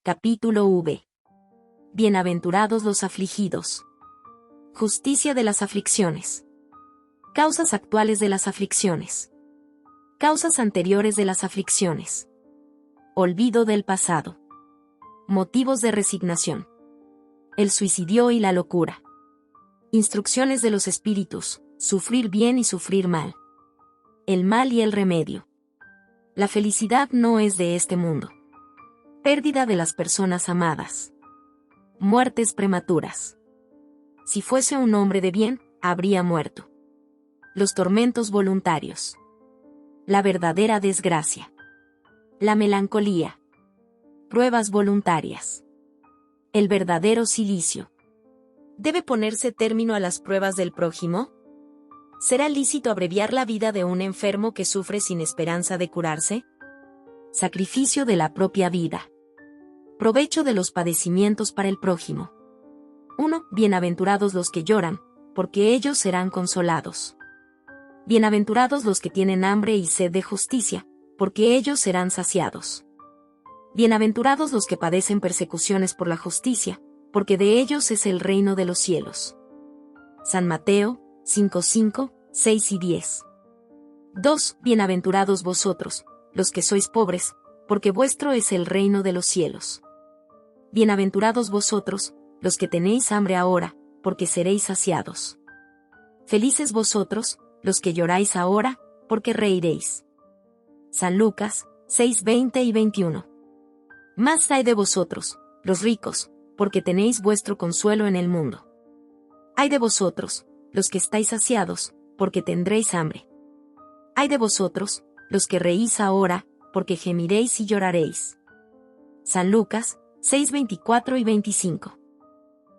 Capítulo V. Bienaventurados los afligidos. Justicia de las aflicciones. Causas actuales de las aflicciones. Causas anteriores de las aflicciones. Olvido del pasado. Motivos de resignación. El suicidio y la locura. Instrucciones de los espíritus, sufrir bien y sufrir mal. El mal y el remedio. La felicidad no es de este mundo. Pérdida de las personas amadas. Muertes prematuras. Si fuese un hombre de bien, habría muerto. Los tormentos voluntarios. La verdadera desgracia. La melancolía. Pruebas voluntarias. El verdadero cilicio. ¿Debe ponerse término a las pruebas del prójimo? ¿Será lícito abreviar la vida de un enfermo que sufre sin esperanza de curarse? Sacrificio de la propia vida. Provecho de los padecimientos para el prójimo. 1. Bienaventurados los que lloran, porque ellos serán consolados. Bienaventurados los que tienen hambre y sed de justicia, porque ellos serán saciados. Bienaventurados los que padecen persecuciones por la justicia, porque de ellos es el reino de los cielos. San Mateo 5:5, 6 y 10. 2. Bienaventurados vosotros, los que sois pobres, porque vuestro es el reino de los cielos. Bienaventurados vosotros, los que tenéis hambre ahora, porque seréis saciados. Felices vosotros, los que lloráis ahora, porque reiréis. San Lucas 6:20 y 21. Más hay de vosotros, los ricos, porque tenéis vuestro consuelo en el mundo. Ay de vosotros, los que estáis saciados, porque tendréis hambre. Ay de vosotros, los que reís ahora, porque gemiréis y lloraréis. San Lucas 6:24 y 25.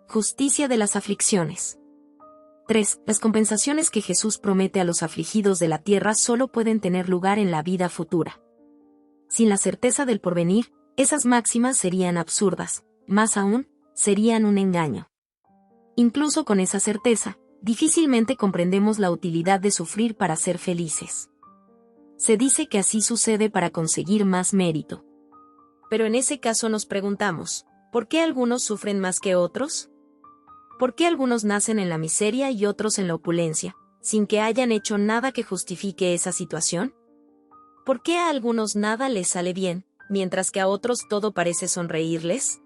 Justicia de las aflicciones. 3. Las compensaciones que Jesús promete a los afligidos de la tierra solo pueden tener lugar en la vida futura. Sin la certeza del porvenir, esas máximas serían absurdas, más aún, serían un engaño. Incluso con esa certeza, difícilmente comprendemos la utilidad de sufrir para ser felices. Se dice que así sucede para conseguir más mérito. Pero en ese caso nos preguntamos, ¿por qué algunos sufren más que otros? ¿Por qué algunos nacen en la miseria y otros en la opulencia, sin que hayan hecho nada que justifique esa situación? ¿Por qué a algunos nada les sale bien, mientras que a otros todo parece sonreírles?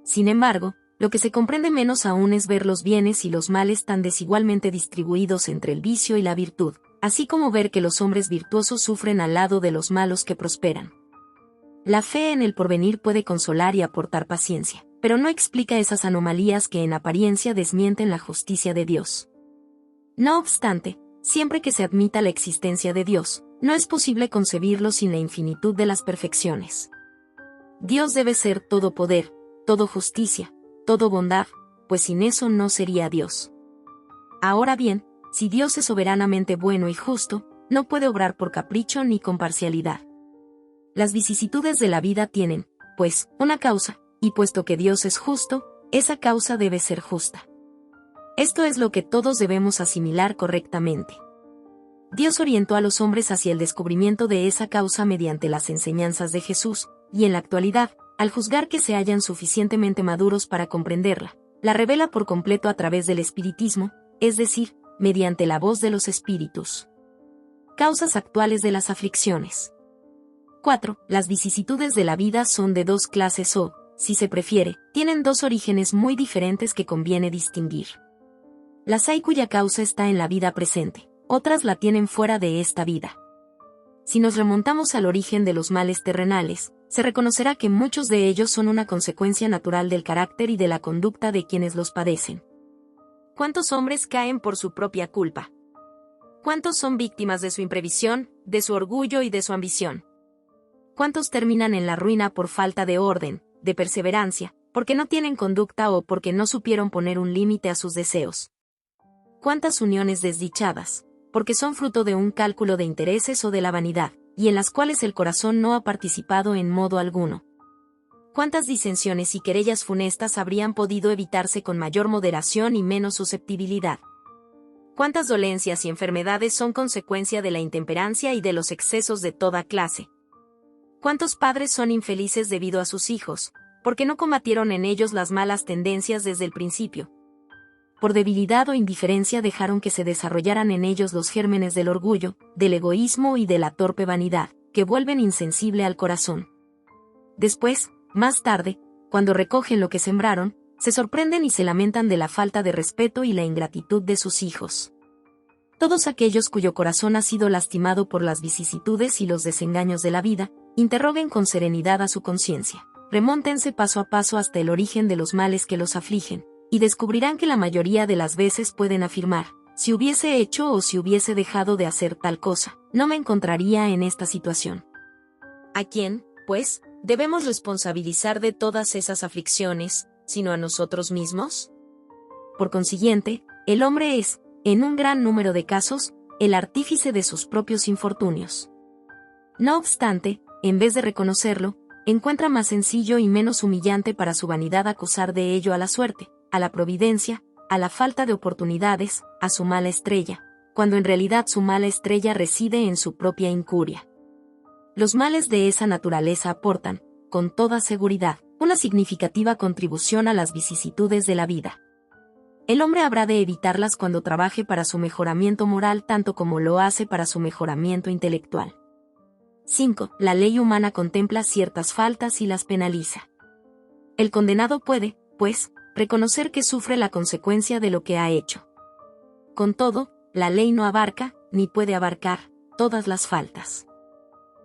Sin embargo, lo que se comprende menos aún es ver los bienes y los males tan desigualmente distribuidos entre el vicio y la virtud, así como ver que los hombres virtuosos sufren al lado de los malos que prosperan. La fe en el porvenir puede consolar y aportar paciencia, pero no explica esas anomalías que en apariencia desmienten la justicia de Dios. No obstante, siempre que se admita la existencia de Dios, no es posible concebirlo sin la infinitud de las perfecciones. Dios debe ser todo poder, todo justicia, todo bondad, pues sin eso no sería Dios. Ahora bien, si Dios es soberanamente bueno y justo, no puede obrar por capricho ni con parcialidad. Las vicisitudes de la vida tienen, pues, una causa, y puesto que Dios es justo, esa causa debe ser justa. Esto es lo que todos debemos asimilar correctamente. Dios orientó a los hombres hacia el descubrimiento de esa causa mediante las enseñanzas de Jesús, y en la actualidad, al juzgar que se hallan suficientemente maduros para comprenderla, la revela por completo a través del espiritismo, es decir, mediante la voz de los espíritus. Causas actuales de las aflicciones. 4. Las vicisitudes de la vida son de dos clases o, si se prefiere, tienen dos orígenes muy diferentes que conviene distinguir. Las hay cuya causa está en la vida presente, otras la tienen fuera de esta vida. Si nos remontamos al origen de los males terrenales, se reconocerá que muchos de ellos son una consecuencia natural del carácter y de la conducta de quienes los padecen. ¿Cuántos hombres caen por su propia culpa? ¿Cuántos son víctimas de su imprevisión, de su orgullo y de su ambición? ¿Cuántos terminan en la ruina por falta de orden, de perseverancia, porque no tienen conducta o porque no supieron poner un límite a sus deseos? ¿Cuántas uniones desdichadas, porque son fruto de un cálculo de intereses o de la vanidad, y en las cuales el corazón no ha participado en modo alguno? ¿Cuántas disensiones y querellas funestas habrían podido evitarse con mayor moderación y menos susceptibilidad? ¿Cuántas dolencias y enfermedades son consecuencia de la intemperancia y de los excesos de toda clase? ¿Cuántos padres son infelices debido a sus hijos, porque no combatieron en ellos las malas tendencias desde el principio. Por debilidad o indiferencia dejaron que se desarrollaran en ellos los gérmenes del orgullo, del egoísmo y de la torpe vanidad, que vuelven insensible al corazón. Después, más tarde, cuando recogen lo que sembraron, se sorprenden y se lamentan de la falta de respeto y la ingratitud de sus hijos. Todos aquellos cuyo corazón ha sido lastimado por las vicisitudes y los desengaños de la vida, interroguen con serenidad a su conciencia, remóntense paso a paso hasta el origen de los males que los afligen, y descubrirán que la mayoría de las veces pueden afirmar: si hubiese hecho o si hubiese dejado de hacer tal cosa, no me encontraría en esta situación. ¿A quién, pues, debemos responsabilizar de todas esas aflicciones, sino a nosotros mismos? Por consiguiente, el hombre es, en un gran número de casos, el artífice de sus propios infortunios. No obstante, en vez de reconocerlo, encuentra más sencillo y menos humillante para su vanidad acusar de ello a la suerte, a la providencia, a la falta de oportunidades, a su mala estrella, cuando en realidad su mala estrella reside en su propia incuria. Los males de esa naturaleza aportan, con toda seguridad, una significativa contribución a las vicisitudes de la vida. El hombre habrá de evitarlas cuando trabaje para su mejoramiento moral tanto como lo hace para su mejoramiento intelectual. 5. La ley humana contempla ciertas faltas y las penaliza. El condenado puede, pues, reconocer que sufre la consecuencia de lo que ha hecho. Con todo, la ley no abarca, ni puede abarcar, todas las faltas.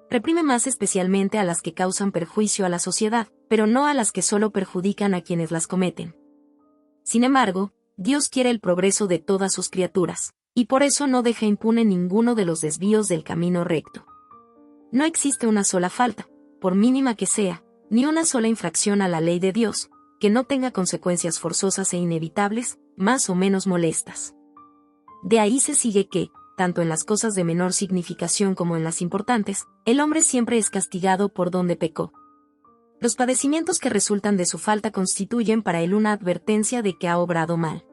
Reprime más especialmente a las que causan perjuicio a la sociedad, pero no a las que solo perjudican a quienes las cometen. Sin embargo, Dios quiere el progreso de todas sus criaturas, y por eso no deja impune ninguno de los desvíos del camino recto. No existe una sola falta, por mínima que sea, ni una sola infracción a la ley de Dios, que no tenga consecuencias forzosas e inevitables, más o menos molestas. De ahí se sigue que, tanto en las cosas de menor significación como en las importantes, el hombre siempre es castigado por donde pecó. Los padecimientos que resultan de su falta constituyen para él una advertencia de que ha obrado mal.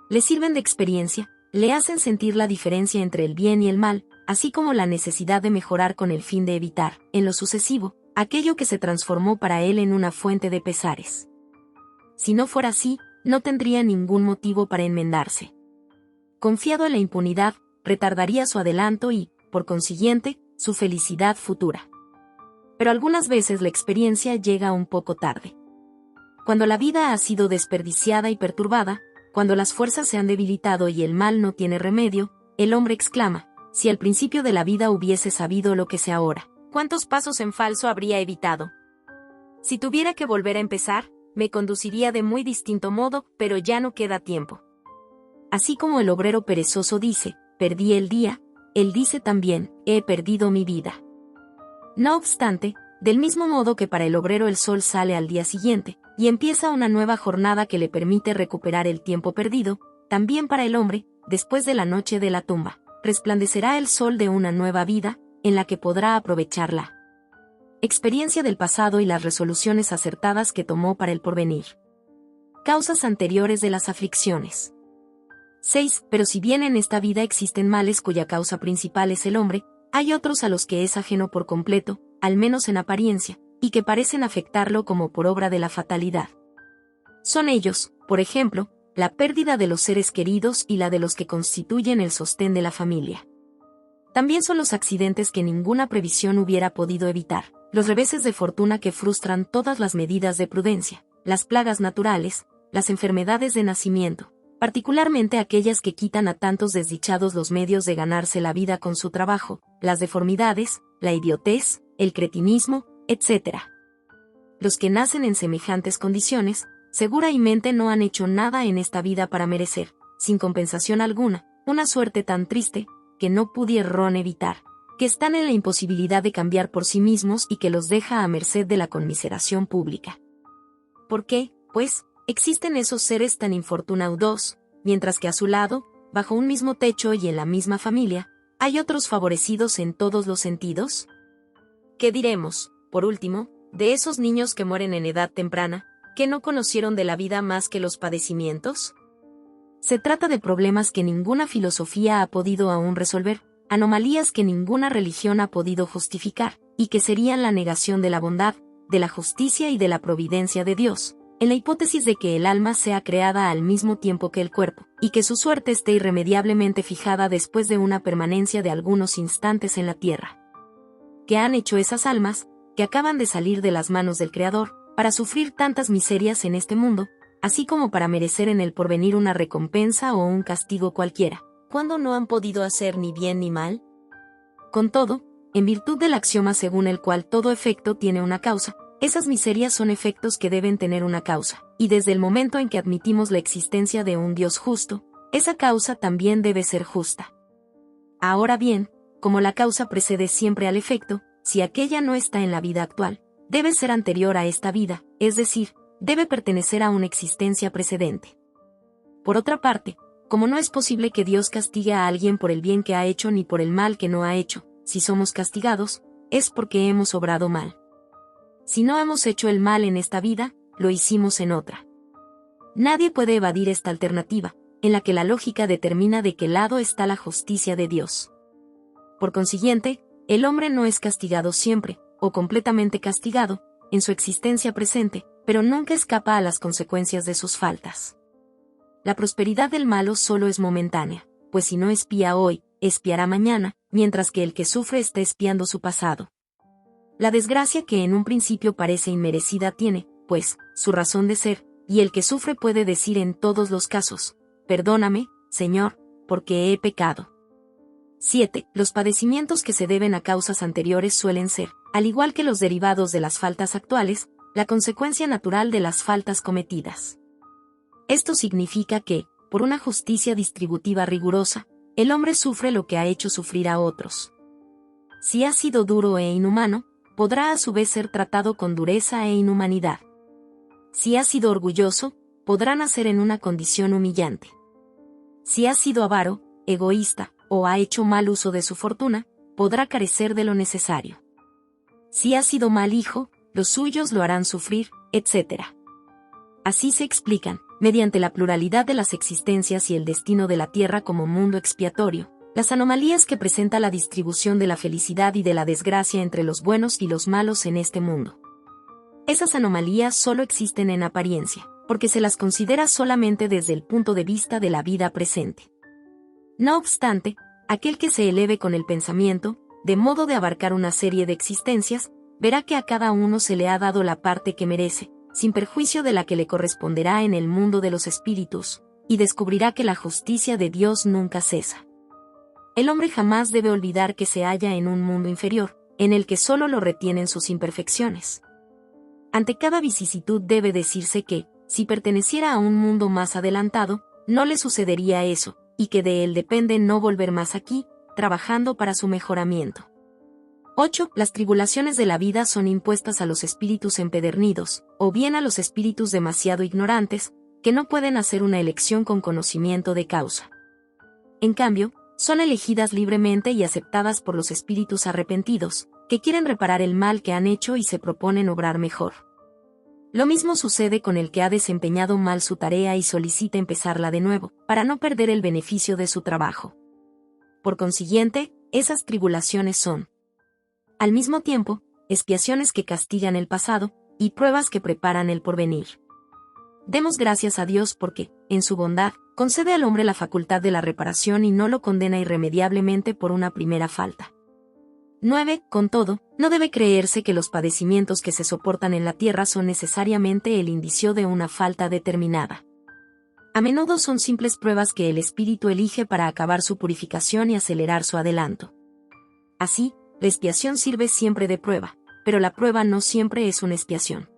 Le sirven de experiencia, le hacen sentir la diferencia entre el bien y el mal, así como la necesidad de mejorar con el fin de evitar, en lo sucesivo, aquello que se transformó para él en una fuente de pesares. Si no fuera así, no tendría ningún motivo para enmendarse. Confiado en la impunidad, retardaría su adelanto y, por consiguiente, su felicidad futura. Pero algunas veces la experiencia llega un poco tarde. Cuando la vida ha sido desperdiciada y perturbada, cuando las fuerzas se han debilitado y el mal no tiene remedio, el hombre exclama: si al principio de la vida hubiese sabido lo que sé ahora, ¿cuántos pasos en falso habría evitado? Si tuviera que volver a empezar, me conduciría de muy distinto modo, pero ya no queda tiempo. Así como el obrero perezoso dice: perdí el día, él dice también: he perdido mi vida. No obstante, del mismo modo que para el obrero el sol sale al día siguiente, y empieza una nueva jornada que le permite recuperar el tiempo perdido, también para el hombre, después de la noche de la tumba, resplandecerá el sol de una nueva vida, en la que podrá aprovecharla experiencia del pasado y las resoluciones acertadas que tomó para el porvenir. Causas anteriores de las aflicciones. 6. Pero si bien en esta vida existen males cuya causa principal es el hombre, hay otros a los que es ajeno por completo, al menos en apariencia, y que parecen afectarlo como por obra de la fatalidad. Son ellos, por ejemplo, la pérdida de los seres queridos y la de los que constituyen el sostén de la familia. También son los accidentes que ninguna previsión hubiera podido evitar, los reveses de fortuna que frustran todas las medidas de prudencia, las plagas naturales, las enfermedades de nacimiento, particularmente aquellas que quitan a tantos desdichados los medios de ganarse la vida con su trabajo, las deformidades, la idiotez, el cretinismo, etc. Los que nacen en semejantes condiciones, seguramente no han hecho nada en esta vida para merecer, sin compensación alguna, una suerte tan triste, que no pudieron evitar, que están en la imposibilidad de cambiar por sí mismos y que los deja a merced de la conmiseración pública. ¿Por qué, pues, existen esos seres tan infortunados, mientras que a su lado, bajo un mismo techo y en la misma familia, hay otros favorecidos en todos los sentidos? ¿Qué diremos, por último, de esos niños que mueren en edad temprana, que no conocieron de la vida más que los padecimientos? Se trata de problemas que ninguna filosofía ha podido aún resolver, anomalías que ninguna religión ha podido justificar, y que serían la negación de la bondad, de la justicia y de la providencia de Dios, en la hipótesis de que el alma sea creada al mismo tiempo que el cuerpo, y que su suerte esté irremediablemente fijada después de una permanencia de algunos instantes en la tierra. ¿Qué han hecho esas almas, que acaban de salir de las manos del Creador, para sufrir tantas miserias en este mundo, así como para merecer en el porvenir una recompensa o un castigo cualquiera, cuando no han podido hacer ni bien ni mal? Con todo, en virtud del axioma según el cual todo efecto tiene una causa, esas miserias son efectos que deben tener una causa, y desde el momento en que admitimos la existencia de un Dios justo, esa causa también debe ser justa. Ahora bien, como la causa precede siempre al efecto, si aquella no está en la vida actual, debe ser anterior a esta vida, es decir, debe pertenecer a una existencia precedente. Por otra parte, como no es posible que Dios castigue a alguien por el bien que ha hecho ni por el mal que no ha hecho, si somos castigados, es porque hemos obrado mal. Si no hemos hecho el mal en esta vida, lo hicimos en otra. Nadie puede evadir esta alternativa, en la que la lógica determina de qué lado está la justicia de Dios. Por consiguiente, el hombre no es castigado siempre, o completamente castigado, en su existencia presente, pero nunca escapa a las consecuencias de sus faltas. La prosperidad del malo solo es momentánea, pues si no espía hoy, espiará mañana, mientras que el que sufre está espiando su pasado. La desgracia que en un principio parece inmerecida tiene, pues, su razón de ser, y el que sufre puede decir en todos los casos: perdóname, Señor, porque he pecado. 7. Los padecimientos que se deben a causas anteriores suelen ser, al igual que los derivados de las faltas actuales, la consecuencia natural de las faltas cometidas. Esto significa que, por una justicia distributiva rigurosa, el hombre sufre lo que ha hecho sufrir a otros. Si ha sido duro e inhumano, podrá a su vez ser tratado con dureza e inhumanidad. Si ha sido orgulloso, podrá nacer en una condición humillante. Si ha sido avaro, egoísta, o ha hecho mal uso de su fortuna, podrá carecer de lo necesario. Si ha sido mal hijo, los suyos lo harán sufrir, etc. Así se explican, mediante la pluralidad de las existencias y el destino de la tierra como mundo expiatorio, las anomalías que presenta la distribución de la felicidad y de la desgracia entre los buenos y los malos en este mundo. Esas anomalías solo existen en apariencia, porque se las considera solamente desde el punto de vista de la vida presente. No obstante, aquel que se eleve con el pensamiento, de modo de abarcar una serie de existencias, verá que a cada uno se le ha dado la parte que merece, sin perjuicio de la que le corresponderá en el mundo de los espíritus, y descubrirá que la justicia de Dios nunca cesa. El hombre jamás debe olvidar que se halla en un mundo inferior, en el que solo lo retienen sus imperfecciones. Ante cada vicisitud debe decirse que, si perteneciera a un mundo más adelantado, no le sucedería eso, y que de él depende no volver más aquí, trabajando para su mejoramiento. 8. Las tribulaciones de la vida son impuestas a los espíritus empedernidos, o bien a los espíritus demasiado ignorantes, que no pueden hacer una elección con conocimiento de causa. En cambio, son elegidas libremente y aceptadas por los espíritus arrepentidos, que quieren reparar el mal que han hecho y se proponen obrar mejor. Lo mismo sucede con el que ha desempeñado mal su tarea y solicita empezarla de nuevo, para no perder el beneficio de su trabajo. Por consiguiente, esas tribulaciones son, al mismo tiempo, expiaciones que castigan el pasado, y pruebas que preparan el porvenir. Demos gracias a Dios porque, en su bondad, concede al hombre la facultad de la reparación y no lo condena irremediablemente por una primera falta. 9. Con todo, no debe creerse que los padecimientos que se soportan en la tierra son necesariamente el indicio de una falta determinada. A menudo son simples pruebas que el espíritu elige para acabar su purificación y acelerar su adelanto. Así, la expiación sirve siempre de prueba, pero la prueba no siempre es una expiación.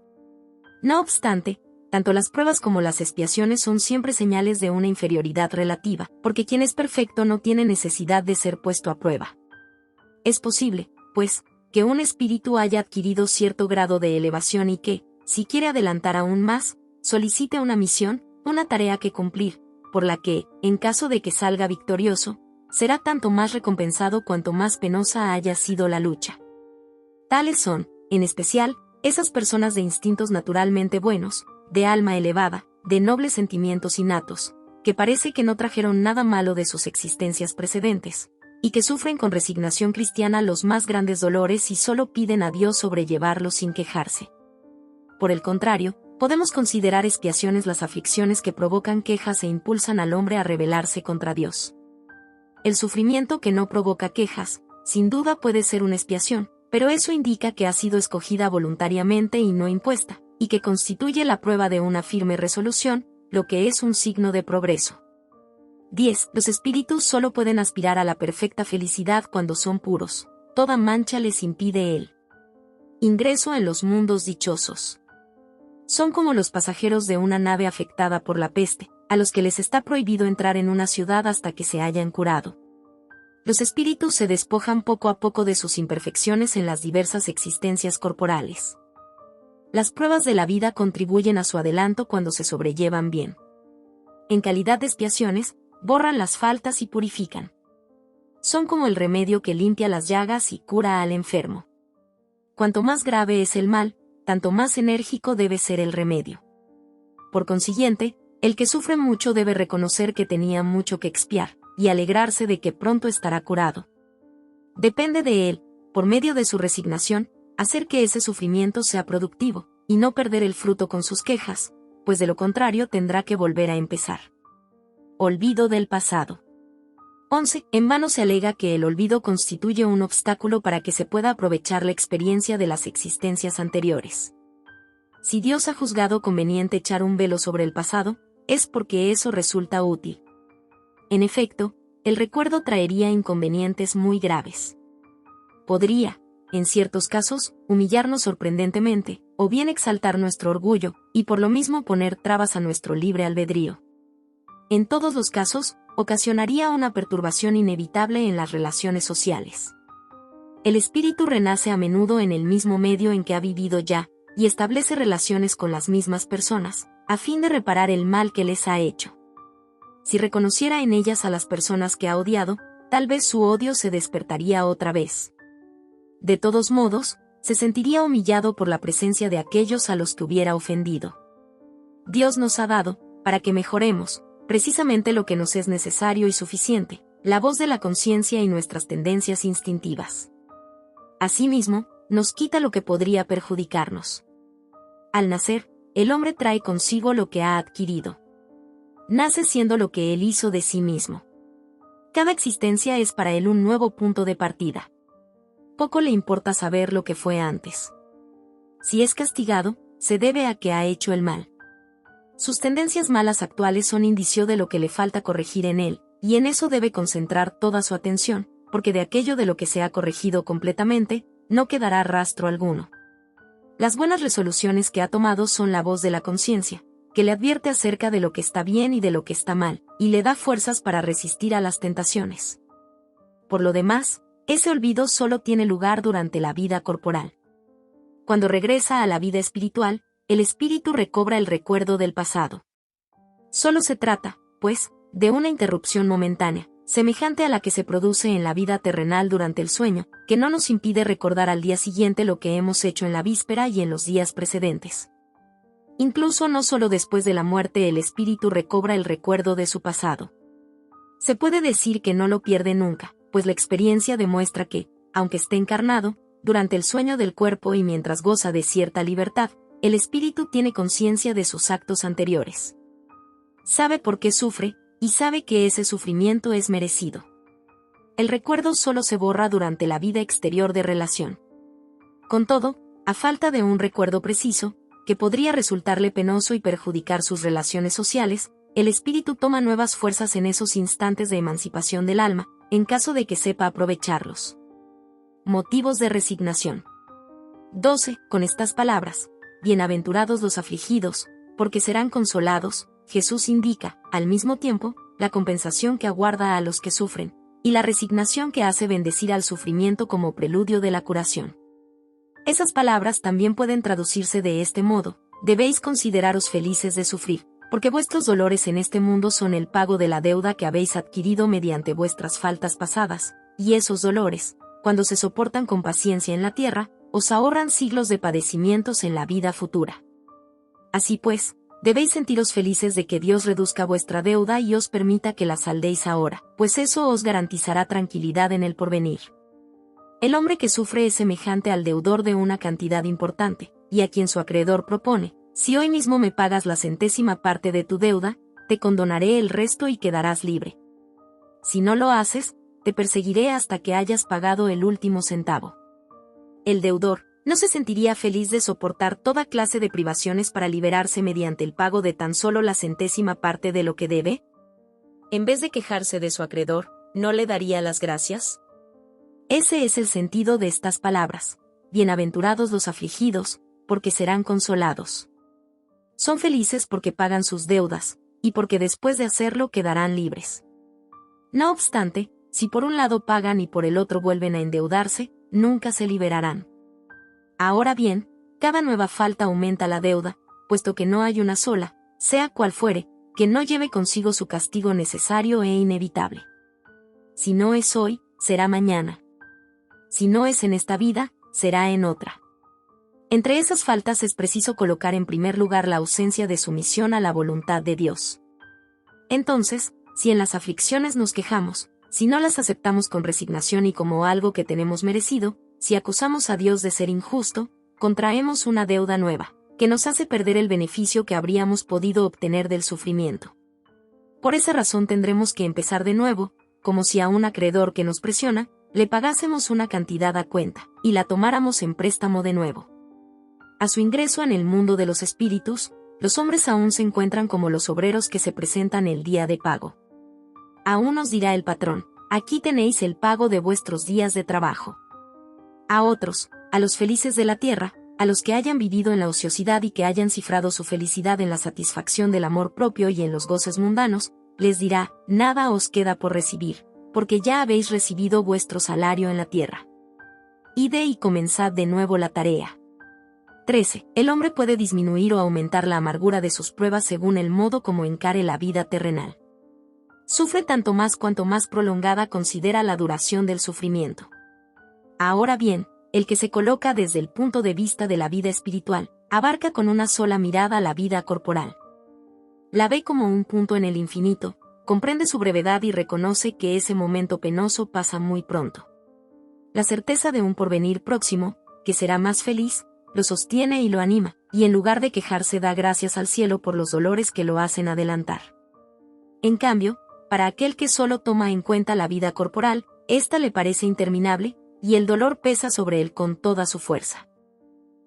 No obstante, tanto las pruebas como las expiaciones son siempre señales de una inferioridad relativa, porque quien es perfecto no tiene necesidad de ser puesto a prueba. Es posible, pues, que un espíritu haya adquirido cierto grado de elevación y que, si quiere adelantar aún más, solicite una misión, una tarea que cumplir, por la que, en caso de que salga victorioso, será tanto más recompensado cuanto más penosa haya sido la lucha. Tales son, en especial, esas personas de instintos naturalmente buenos, de alma elevada, de nobles sentimientos innatos, que parece que no trajeron nada malo de sus existencias precedentes, y que sufren con resignación cristiana los más grandes dolores y solo piden a Dios sobrellevarlos sin quejarse. Por el contrario, podemos considerar expiaciones las aflicciones que provocan quejas e impulsan al hombre a rebelarse contra Dios. El sufrimiento que no provoca quejas, sin duda puede ser una expiación, pero eso indica que ha sido escogida voluntariamente y no impuesta, y que constituye la prueba de una firme resolución, lo que es un signo de progreso. 10. Los espíritus solo pueden aspirar a la perfecta felicidad cuando son puros. Toda mancha les impide el ingreso en los mundos dichosos. Son como los pasajeros de una nave afectada por la peste, a los que les está prohibido entrar en una ciudad hasta que se hayan curado. Los espíritus se despojan poco a poco de sus imperfecciones en las diversas existencias corporales. Las pruebas de la vida contribuyen a su adelanto cuando se sobrellevan bien. En calidad de expiaciones, borran las faltas y purifican. Son como el remedio que limpia las llagas y cura al enfermo. Cuanto más grave es el mal, tanto más enérgico debe ser el remedio. Por consiguiente, el que sufre mucho debe reconocer que tenía mucho que expiar, y alegrarse de que pronto estará curado. Depende de él, por medio de su resignación, hacer que ese sufrimiento sea productivo, y no perder el fruto con sus quejas, pues de lo contrario tendrá que volver a empezar. Olvido del pasado. 11. En vano se alega que el olvido constituye un obstáculo para que se pueda aprovechar la experiencia de las existencias anteriores. Si Dios ha juzgado conveniente echar un velo sobre el pasado, es porque eso resulta útil. En efecto, el recuerdo traería inconvenientes muy graves. Podría, en ciertos casos, humillarnos sorprendentemente, o bien exaltar nuestro orgullo, y por lo mismo poner trabas a nuestro libre albedrío. En todos los casos, ocasionaría una perturbación inevitable en las relaciones sociales. El espíritu renace a menudo en el mismo medio en que ha vivido ya, y establece relaciones con las mismas personas, a fin de reparar el mal que les ha hecho. Si reconociera en ellas a las personas que ha odiado, tal vez su odio se despertaría otra vez. De todos modos, se sentiría humillado por la presencia de aquellos a los que hubiera ofendido. Dios nos ha dado, para que mejoremos, precisamente lo que nos es necesario y suficiente, la voz de la conciencia y nuestras tendencias instintivas. Asimismo, nos quita lo que podría perjudicarnos. Al nacer, el hombre trae consigo lo que ha adquirido. Nace siendo lo que él hizo de sí mismo. Cada existencia es para él un nuevo punto de partida. Poco le importa saber lo que fue antes. Si es castigado, se debe a que ha hecho el mal. Sus tendencias malas actuales son indicio de lo que le falta corregir en él, y en eso debe concentrar toda su atención, porque de aquello de lo que se ha corregido completamente, no quedará rastro alguno. Las buenas resoluciones que ha tomado son la voz de la conciencia, que le advierte acerca de lo que está bien y de lo que está mal, y le da fuerzas para resistir a las tentaciones. Por lo demás, ese olvido solo tiene lugar durante la vida corporal. Cuando regresa a la vida espiritual, el espíritu recobra el recuerdo del pasado. Solo se trata, pues, de una interrupción momentánea, semejante a la que se produce en la vida terrenal durante el sueño, que no nos impide recordar al día siguiente lo que hemos hecho en la víspera y en los días precedentes. Incluso no solo después de la muerte el espíritu recobra el recuerdo de su pasado. Se puede decir que no lo pierde nunca, pues la experiencia demuestra que, aunque esté encarnado, durante el sueño del cuerpo y mientras goza de cierta libertad, el espíritu tiene conciencia de sus actos anteriores. Sabe por qué sufre, y sabe que ese sufrimiento es merecido. El recuerdo solo se borra durante la vida exterior de relación. Con todo, a falta de un recuerdo preciso, que podría resultarle penoso y perjudicar sus relaciones sociales, el espíritu toma nuevas fuerzas en esos instantes de emancipación del alma, en caso de que sepa aprovecharlos. Motivos de resignación. 12. Con estas palabras, bienaventurados los afligidos, porque serán consolados, Jesús indica, al mismo tiempo, la compensación que aguarda a los que sufren, y la resignación que hace bendecir al sufrimiento como preludio de la curación. Esas palabras también pueden traducirse de este modo: debéis consideraros felices de sufrir, porque vuestros dolores en este mundo son el pago de la deuda que habéis adquirido mediante vuestras faltas pasadas, y esos dolores, cuando se soportan con paciencia en la tierra, os ahorran siglos de padecimientos en la vida futura. Así pues, debéis sentiros felices de que Dios reduzca vuestra deuda y os permita que la saldéis ahora, pues eso os garantizará tranquilidad en el porvenir. El hombre que sufre es semejante al deudor de una cantidad importante, y a quien su acreedor propone: si hoy mismo me pagas la centésima parte de tu deuda, te condonaré el resto y quedarás libre. Si no lo haces, te perseguiré hasta que hayas pagado el último centavo. El deudor no se sentiría feliz de soportar toda clase de privaciones para liberarse mediante el pago de tan solo la centésima parte de lo que debe. En vez de quejarse de su acreedor, ¿no le daría las gracias? Ese es el sentido de estas palabras: bienaventurados los afligidos, porque serán consolados. Son felices porque pagan sus deudas, y porque después de hacerlo quedarán libres. No obstante, si por un lado pagan y por el otro vuelven a endeudarse, nunca se liberarán. Ahora bien, cada nueva falta aumenta la deuda, puesto que no hay una sola, sea cual fuere, que no lleve consigo su castigo necesario e inevitable. Si no es hoy, será mañana. Si no es en esta vida, será en otra. Entre esas faltas es preciso colocar en primer lugar la ausencia de sumisión a la voluntad de Dios. Entonces, si en las aflicciones nos quejamos, si no las aceptamos con resignación y como algo que tenemos merecido, si acusamos a Dios de ser injusto, contraemos una deuda nueva, que nos hace perder el beneficio que habríamos podido obtener del sufrimiento. Por esa razón tendremos que empezar de nuevo, como si a un acreedor que nos presiona, le pagásemos una cantidad a cuenta, y la tomáramos en préstamo de nuevo. A su ingreso en el mundo de los espíritus, los hombres aún se encuentran como los obreros que se presentan el día de pago. A unos dirá el patrón: aquí tenéis el pago de vuestros días de trabajo. A otros, a los felices de la tierra, a los que hayan vivido en la ociosidad y que hayan cifrado su felicidad en la satisfacción del amor propio y en los goces mundanos, les dirá: nada os queda por recibir, porque ya habéis recibido vuestro salario en la tierra. Ide y comenzad de nuevo la tarea. 13. El hombre puede disminuir o aumentar la amargura de sus pruebas según el modo como encare la vida terrenal. Sufre tanto más cuanto más prolongada considera la duración del sufrimiento. Ahora bien, el que se coloca desde el punto de vista de la vida espiritual, abarca con una sola mirada la vida corporal. La ve como un punto en el infinito, comprende su brevedad y reconoce que ese momento penoso pasa muy pronto. La certeza de un porvenir próximo, que será más feliz, lo sostiene y lo anima, y en lugar de quejarse da gracias al cielo por los dolores que lo hacen adelantar. En cambio, para aquel que solo toma en cuenta la vida corporal, ésta le parece interminable, y el dolor pesa sobre él con toda su fuerza.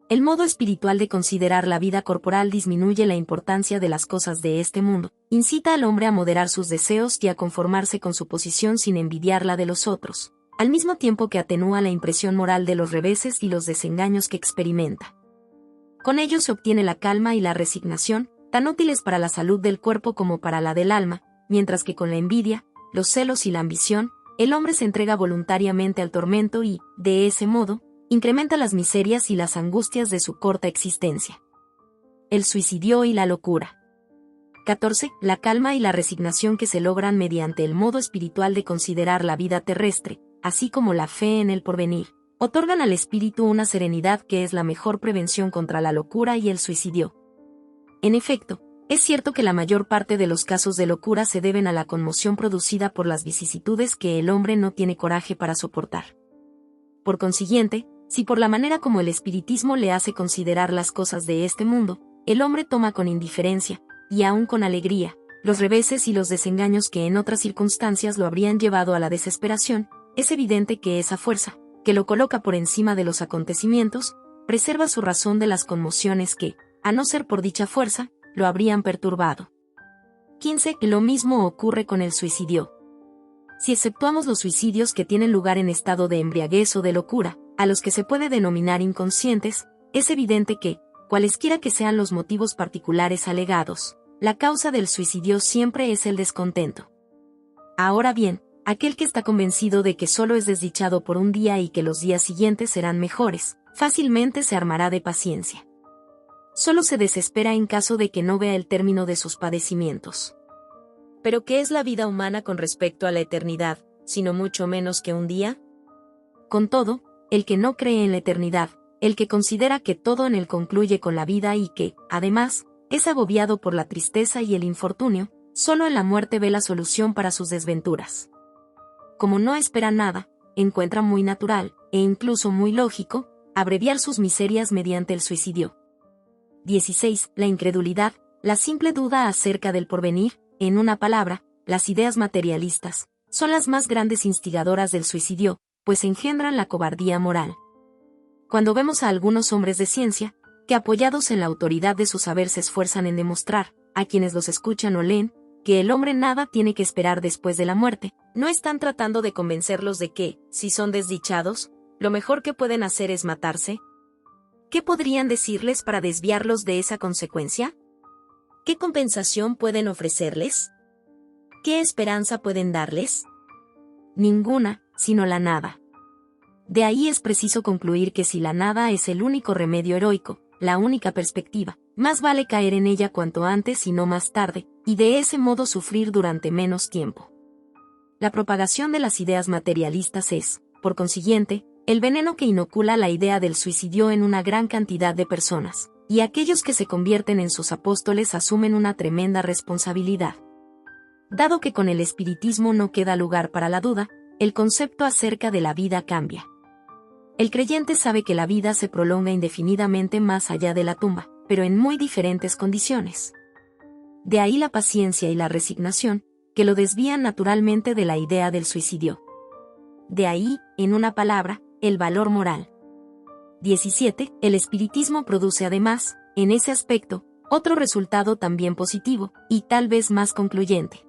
El modo espiritual de considerar la vida corporal disminuye la importancia de las cosas de este mundo, incita al hombre a moderar sus deseos y a conformarse con su posición sin envidiar la de los otros, al mismo tiempo que atenúa la impresión moral de los reveses y los desengaños que experimenta. Con ello se obtiene la calma y la resignación, tan útiles para la salud del cuerpo como para la del alma, mientras que con la envidia, los celos y la ambición, el hombre se entrega voluntariamente al tormento y, de ese modo, incrementa las miserias y las angustias de su corta existencia. El suicidio y la locura. 14. La calma y la resignación que se logran mediante el modo espiritual de considerar la vida terrestre, así como la fe en el porvenir, otorgan al espíritu una serenidad que es la mejor prevención contra la locura y el suicidio. En efecto, es cierto que la mayor parte de los casos de locura se deben a la conmoción producida por las vicisitudes que el hombre no tiene coraje para soportar. Por consiguiente, si por la manera como el espiritismo le hace considerar las cosas de este mundo, el hombre toma con indiferencia, y aún con alegría, los reveses y los desengaños que en otras circunstancias lo habrían llevado a la desesperación, es evidente que esa fuerza, que lo coloca por encima de los acontecimientos, preserva su razón de las conmociones que, a no ser por dicha fuerza, lo habrían perturbado. 15. Lo mismo ocurre con el suicidio. Si exceptuamos los suicidios que tienen lugar en estado de embriaguez o de locura, a los que se puede denominar inconscientes, es evidente que, cualesquiera que sean los motivos particulares alegados, la causa del suicidio siempre es el descontento. Ahora bien, aquel que está convencido de que solo es desdichado por un día y que los días siguientes serán mejores, fácilmente se armará de paciencia. Solo se desespera en caso de que no vea el término de sus padecimientos. ¿Pero qué es la vida humana con respecto a la eternidad, sino mucho menos que un día? Con todo, el que no cree en la eternidad, el que considera que todo en él concluye con la vida y que, además, es agobiado por la tristeza y el infortunio, solo en la muerte ve la solución para sus desventuras. Como no espera nada, encuentra muy natural, e incluso muy lógico, abreviar sus miserias mediante el suicidio. 16. La incredulidad, la simple duda acerca del porvenir, en una palabra, las ideas materialistas, son las más grandes instigadoras del suicidio, pues engendran la cobardía moral. Cuando vemos a algunos hombres de ciencia, que apoyados en la autoridad de su saber se esfuerzan en demostrar, a quienes los escuchan o leen, que el hombre nada tiene que esperar después de la muerte, no están tratando de convencerlos de que, si son desdichados, lo mejor que pueden hacer es matarse. ¿Qué podrían decirles para desviarlos de esa consecuencia? ¿Qué compensación pueden ofrecerles? ¿Qué esperanza pueden darles? Ninguna, sino la nada. De ahí es preciso concluir que si la nada es el único remedio heroico, la única perspectiva, más vale caer en ella cuanto antes y no más tarde, y de ese modo sufrir durante menos tiempo. La propagación de las ideas materialistas es, por consiguiente, el veneno que inocula la idea del suicidio en una gran cantidad de personas, y aquellos que se convierten en sus apóstoles asumen una tremenda responsabilidad. Dado que con el espiritismo no queda lugar para la duda, el concepto acerca de la vida cambia. El creyente sabe que la vida se prolonga indefinidamente más allá de la tumba, pero en muy diferentes condiciones. De ahí la paciencia y la resignación, que lo desvían naturalmente de la idea del suicidio. De ahí, en una palabra, el valor moral. 17. El espiritismo produce además, en ese aspecto, otro resultado también positivo, y tal vez más concluyente.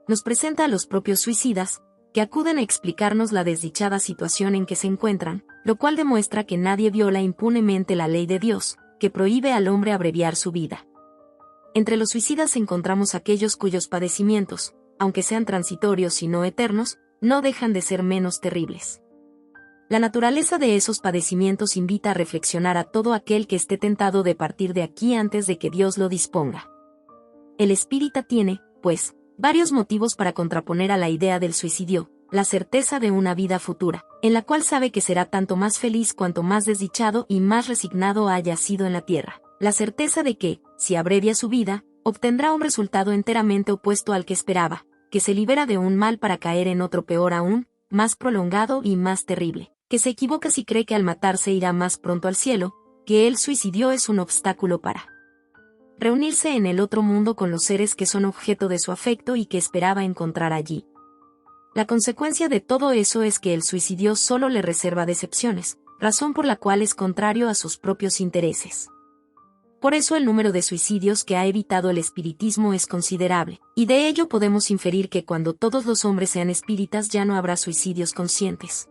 Nos presenta a los propios suicidas, que acuden a explicarnos la desdichada situación en que se encuentran, lo cual demuestra que nadie viola impunemente la ley de Dios, que prohíbe al hombre abreviar su vida. Entre los suicidas encontramos aquellos cuyos padecimientos, aunque sean transitorios y no eternos, no dejan de ser menos terribles. La naturaleza de esos padecimientos invita a reflexionar a todo aquel que esté tentado de partir de aquí antes de que Dios lo disponga. El espírita tiene, pues, varios motivos para contraponer a la idea del suicidio, la certeza de una vida futura, en la cual sabe que será tanto más feliz cuanto más desdichado y más resignado haya sido en la tierra, la certeza de que, si abrevia su vida, obtendrá un resultado enteramente opuesto al que esperaba, que se libera de un mal para caer en otro peor aún, más prolongado y más terrible, que se equivoca si cree que al matarse irá más pronto al cielo, que el suicidio es un obstáculo para reunirse en el otro mundo con los seres que son objeto de su afecto y que esperaba encontrar allí. La consecuencia de todo eso es que el suicidio solo le reserva decepciones, razón por la cual es contrario a sus propios intereses. Por eso el número de suicidios que ha evitado el espiritismo es considerable, y de ello podemos inferir que cuando todos los hombres sean espíritas ya no habrá suicidios conscientes.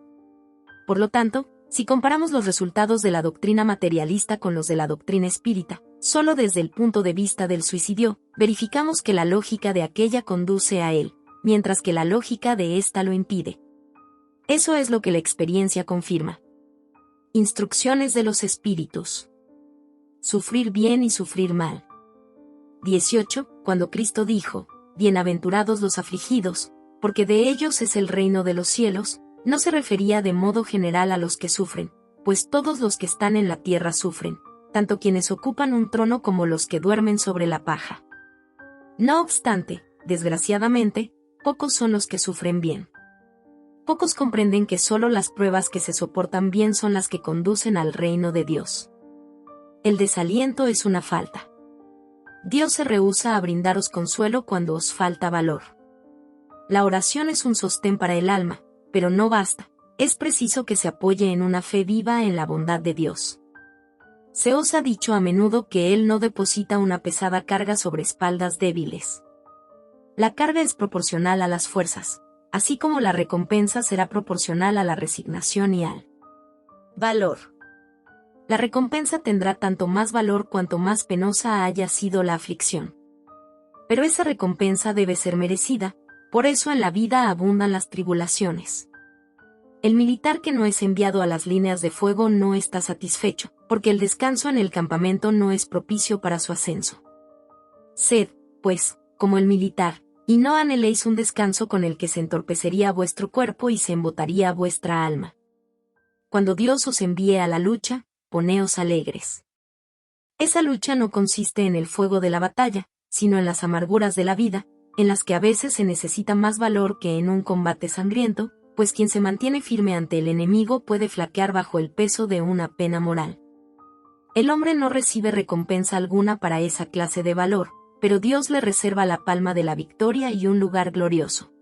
Por lo tanto, si comparamos los resultados de la doctrina materialista con los de la doctrina espírita, solo desde el punto de vista del suicidio, verificamos que la lógica de aquella conduce a él, mientras que la lógica de ésta lo impide. Eso es lo que la experiencia confirma. Instrucciones de los espíritus. Sufrir bien y sufrir mal. 18. Cuando Cristo dijo, «Bienaventurados los afligidos, porque de ellos es el reino de los cielos», no se refería de modo general a los que sufren, pues todos los que están en la tierra sufren, tanto quienes ocupan un trono como los que duermen sobre la paja. No obstante, desgraciadamente, pocos son los que sufren bien. Pocos comprenden que solo las pruebas que se soportan bien son las que conducen al reino de Dios. El desaliento es una falta. Dios se rehúsa a brindaros consuelo cuando os falta valor. La oración es un sostén para el alma, pero no basta, es preciso que se apoye en una fe viva en la bondad de Dios. Se os ha dicho a menudo que Él no deposita una pesada carga sobre espaldas débiles. La carga es proporcional a las fuerzas, así como la recompensa será proporcional a la resignación y al valor. La recompensa tendrá tanto más valor cuanto más penosa haya sido la aflicción. Pero esa recompensa debe ser merecida, por eso en la vida abundan las tribulaciones. El militar que no es enviado a las líneas de fuego no está satisfecho, porque el descanso en el campamento no es propicio para su ascenso. Sed, pues, como el militar, y no anheléis un descanso con el que se entorpecería vuestro cuerpo y se embotaría vuestra alma. Cuando Dios os envíe a la lucha, poneos alegres. Esa lucha no consiste en el fuego de la batalla, sino en las amarguras de la vida, en las que a veces se necesita más valor que en un combate sangriento, pues quien se mantiene firme ante el enemigo puede flaquear bajo el peso de una pena moral. El hombre no recibe recompensa alguna para esa clase de valor, pero Dios le reserva la palma de la victoria y un lugar glorioso.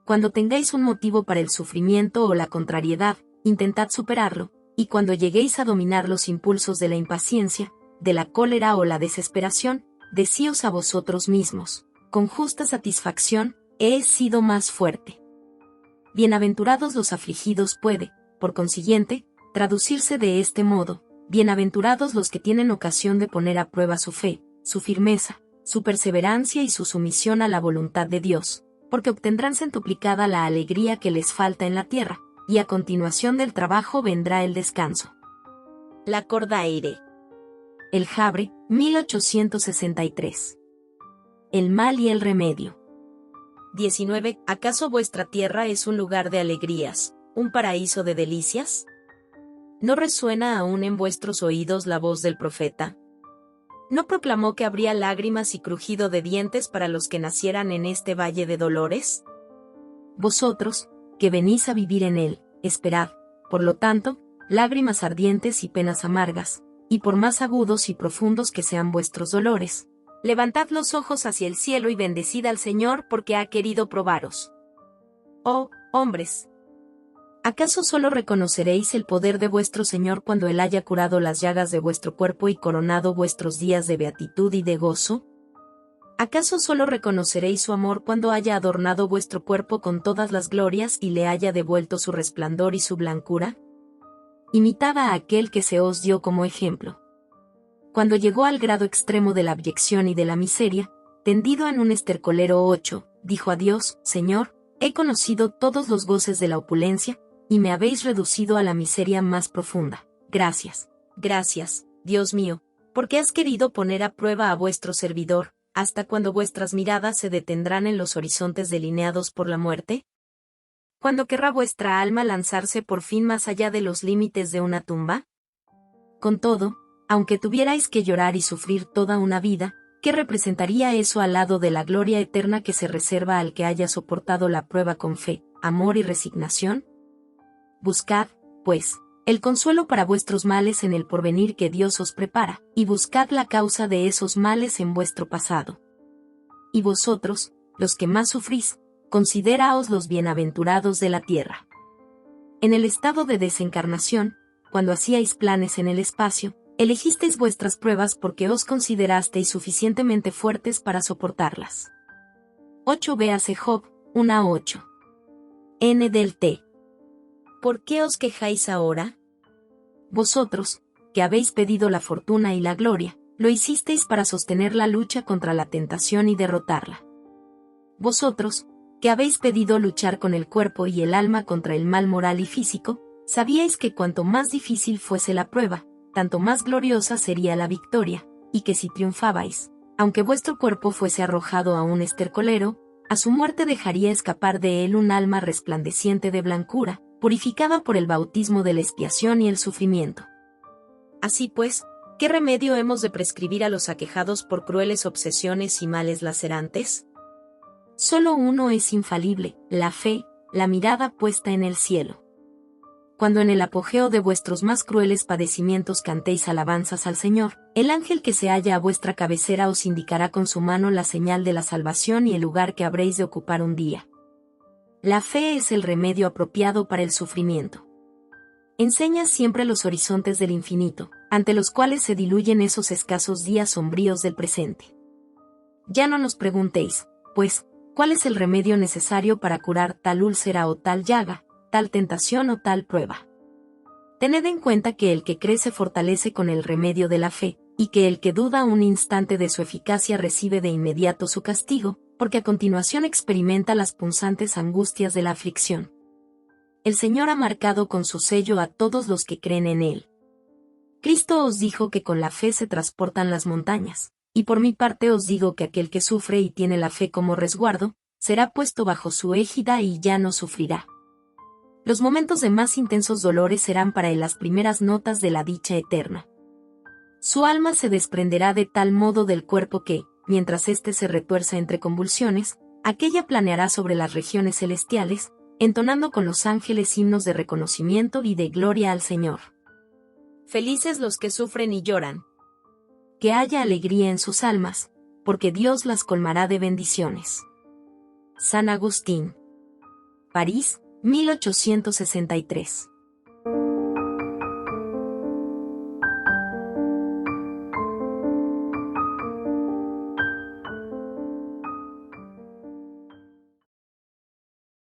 Cuando tengáis un motivo para el sufrimiento o la contrariedad, intentad superarlo, y cuando lleguéis a dominar los impulsos de la impaciencia, de la cólera o la desesperación, decíos a vosotros mismos, con justa satisfacción, he sido más fuerte. Bienaventurados los afligidos puede, por consiguiente, traducirse de este modo, bienaventurados los que tienen ocasión de poner a prueba su fe, su firmeza, su perseverancia y su sumisión a la voluntad de Dios, porque obtendrán centuplicada la alegría que les falta en la tierra, y a continuación del trabajo vendrá el descanso. La Cordaire. El Havre, 1863. El mal y el remedio. 19. ¿Acaso vuestra tierra es un lugar de alegrías, un paraíso de delicias? ¿No resuena aún en vuestros oídos la voz del profeta? ¿No proclamó que habría lágrimas y crujido de dientes para los que nacieran en este valle de dolores? Vosotros, que venís a vivir en él, esperad, por lo tanto, lágrimas ardientes y penas amargas, y por más agudos y profundos que sean vuestros dolores, levantad los ojos hacia el cielo y bendecid al Señor porque ha querido probaros. Oh, hombres, ¿acaso solo reconoceréis el poder de vuestro Señor cuando Él haya curado las llagas de vuestro cuerpo y coronado vuestros días de beatitud y de gozo? ¿Acaso solo reconoceréis su amor cuando haya adornado vuestro cuerpo con todas las glorias y le haya devuelto su resplandor y su blancura? Imitad a aquel que se os dio como ejemplo. Cuando llegó al grado extremo de la abyección y de la miseria, tendido en un estercolero 8, dijo a Dios, Señor, he conocido todos los goces de la opulencia, y me habéis reducido a la miseria más profunda. Gracias, gracias, Dios mío, porque has querido poner a prueba a vuestro servidor, hasta cuando vuestras miradas se detendrán en los horizontes delineados por la muerte. ¿Cuándo querrá vuestra alma lanzarse por fin más allá de los límites de una tumba? Con todo, aunque tuvierais que llorar y sufrir toda una vida, ¿qué representaría eso al lado de la gloria eterna que se reserva al que haya soportado la prueba con fe, amor y resignación? Buscad, pues, el consuelo para vuestros males en el porvenir que Dios os prepara, y buscad la causa de esos males en vuestro pasado. Y vosotros, los que más sufrís, consideraos los bienaventurados de la tierra. En el estado de desencarnación, cuando hacíais planes en el espacio, elegisteis vuestras pruebas porque os considerasteis suficientemente fuertes para soportarlas. 8 Véase Job, 1-8. N del T. ¿Por qué os quejáis ahora? Vosotros, que habéis pedido la fortuna y la gloria, lo hicisteis para sostener la lucha contra la tentación y derrotarla. Vosotros, que habéis pedido luchar con el cuerpo y el alma contra el mal moral y físico, sabíais que cuanto más difícil fuese la prueba, tanto más gloriosa sería la victoria, y que si triunfabais, aunque vuestro cuerpo fuese arrojado a un estercolero, a su muerte dejaría escapar de él un alma resplandeciente de blancura, purificada por el bautismo de la expiación y el sufrimiento. Así pues, ¿qué remedio hemos de prescribir a los aquejados por crueles obsesiones y males lacerantes? Solo uno es infalible, la fe, la mirada puesta en el cielo. Cuando en el apogeo de vuestros más crueles padecimientos cantéis alabanzas al Señor, el ángel que se halla a vuestra cabecera os indicará con su mano la señal de la salvación y el lugar que habréis de ocupar un día. La fe es el remedio apropiado para el sufrimiento. Enseña siempre los horizontes del infinito, ante los cuales se diluyen esos escasos días sombríos del presente. Ya no nos preguntéis, pues, ¿cuál es el remedio necesario para curar tal úlcera o tal llaga, tal tentación o tal prueba? Tened en cuenta que el que cree se fortalece con el remedio de la fe, y que el que duda un instante de su eficacia recibe de inmediato su castigo, porque a continuación experimenta las punzantes angustias de la aflicción. El Señor ha marcado con su sello a todos los que creen en Él. Cristo os dijo que con la fe se transportan las montañas, y por mi parte os digo que aquel que sufre y tiene la fe como resguardo, será puesto bajo su égida y ya no sufrirá. Los momentos de más intensos dolores serán para él las primeras notas de la dicha eterna. Su alma se desprenderá de tal modo del cuerpo que, mientras éste se retuerza entre convulsiones, aquella planeará sobre las regiones celestiales, entonando con los ángeles himnos de reconocimiento y de gloria al Señor. Felices los que sufren y lloran. Que haya alegría en sus almas, porque Dios las colmará de bendiciones. San Agustín. París, 1863.